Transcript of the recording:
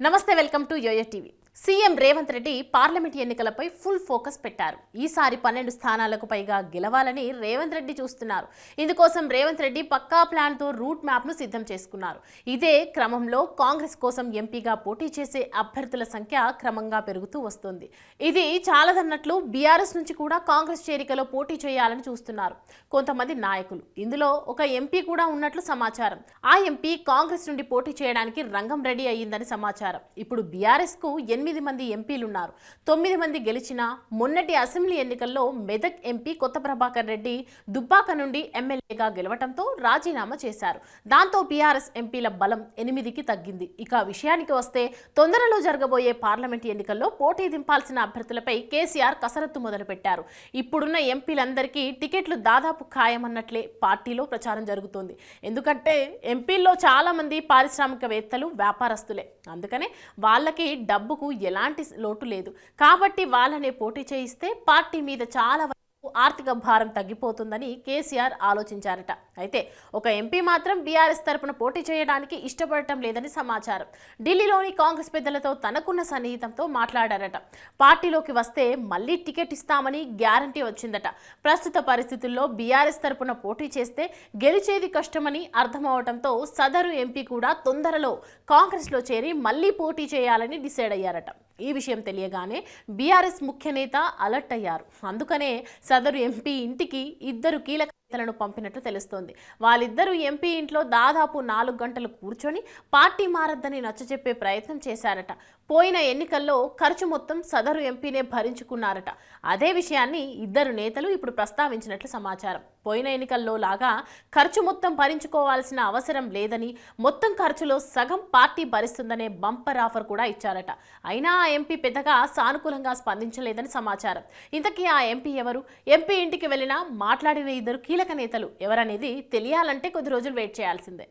నమస్తే, welcome to YoYo TV. CM Revanth Reddy parliament ఎన్నికలపై full focus పెట్టారు. ఈసారి 12 స్థానాలకు పైగా గెలవాలని రేవంత్ రెడ్డి చూస్తున్నారు. ఇందుకోసం రేవంత్ రెడ్డి పక్కా ప్లాన్తో రూట్ మ్యాప్ను సిద్ధం చేసుకున్నారు. ఇదే క్రమంలో కాంగ్రెస్ కోసం ఎంపీగా పోటీ చేసే అభ్యర్థుల సంఖ్య క్రమంగా పెరుగుతూ వస్తుంది. ఇది చాలదన్నట్లు బీఆర్ఎస్ నుంచి కూడా కాంగ్రెస్ చేరికలో పోటీ చేయాలని చూస్తున్నారు కొంతమంది నాయకులు. ఇందులో ఒక ఎంపీ కూడా ఉన్నట్లు సమాచారం. ఆ ఎంపీ కాంగ్రెస్ నుండి పోటీ చేయడానికి రంగం రెడీ అయ్యిందని సమాచారం. ఇప్పుడు బీఆర్ఎస్ కు 8 మంది ఎంపీలున్నారు. 9 మంది గెలిచిన మొన్నటి అసెంబ్లీ ఎన్నికల్లో మెదక్ ఎంపీ కొత్త ప్రభాకర్ రెడ్డి దుబ్బాక నుండి ఎమ్మెల్యేగా గెలవడంతో రాజీనామా చేశారు. దాంతో బీఆర్ఎస్ ఎంపీల బలం 8కి తగ్గింది. ఇక విషయానికి వస్తే తొందరలో జరగబోయే పార్లమెంట్ ఎన్నికల్లో పోటీ దింపాల్సిన అభ్యర్థులపై కేసీఆర్ కసరత్తు మొదలుపెట్టారు. ఇప్పుడున్న ఎంపీలందరికీ టికెట్లు దాదాపు ఖాయమన్నట్లే పార్టీలో ప్రచారం జరుగుతోంది. ఎందుకంటే ఎంపీల్లో చాలా మంది పారిశ్రామికవేత్తలు, వ్యాపారస్తులే. అందుకనే వాళ్ళకి డబ్బుకు ఎలాంటి లోటు లేదు. కాబట్టి వాళ్ళనే పోటీ చేయిస్తే పార్టీ మీద చాలా ఆర్థిక భారం తగ్గిపోతుందని కేసీఆర్ ఆలోచించారట. అయితే ఒక ఎంపీ మాత్రం బీఆర్ఎస్ తరపున పోటీ చేయడానికి ఇష్టపడటం లేదని సమాచారం. ఢిల్లీలోని కాంగ్రెస్ పెద్దలతో తనకున్న సన్నిహితంతో మాట్లాడారట. పార్టీలోకి వస్తే మళ్ళీ టికెట్ ఇస్తామని గ్యారంటీ వచ్చిందట. ప్రస్తుత పరిస్థితుల్లో బీఆర్ఎస్ తరపున పోటీ చేస్తే గెలిచేది కష్టమని అర్థమవడంతో సదరు ఎంపీ కూడా తొందరలో కాంగ్రెస్లో చేరి మళ్ళీ పోటీ చేయాలని డిసైడ్ అయ్యారట. ఈ విషయం తెలియగానే బీఆర్ఎస్ ముఖ్య నేత అలర్ట్ అయ్యారు. అందుకనే సదరు ఎంపీ ఇంటికి 2 కీలక నేతలను పంపినట్టు తెలుస్తోంది. వాళ్ళిద్దరూ ఎంపీ ఇంట్లో దాదాపు 4 గంటలు కూర్చొని పార్టీ మారద్దని నచ్చజెప్పే ప్రయత్నం చేశారట. పోయిన ఎన్నికల్లో ఖర్చు మొత్తం సదరు ఎంపీనే భరించుకున్నారట. అదే విషయాన్ని 2 నేతలు ఇప్పుడు ప్రస్తావించినట్లు సమాచారం. పోయిన ఎన్నికల్లో లాగా ఖర్చు మొత్తం భరించుకోవాల్సిన అవసరం లేదని, మొత్తం ఖర్చులో సగం పార్టీ భరిస్తుందనే బంపర్ ఆఫర్ కూడా ఇచ్చారట. అయినా ఆ ఎంపీ పెద్దగా సానుకూలంగా స్పందించలేదని సమాచారం. ఇంతకీ ఆ ఎంపీ ఎవరు? ఎంపీ ఇంటికి వెళ్ళినా మాట్లాడిన 2 కీలక నేతలు ఎవరనేది తెలియాలంటే కొద్ది రోజులు వెయిట్ చేయాల్సిందే.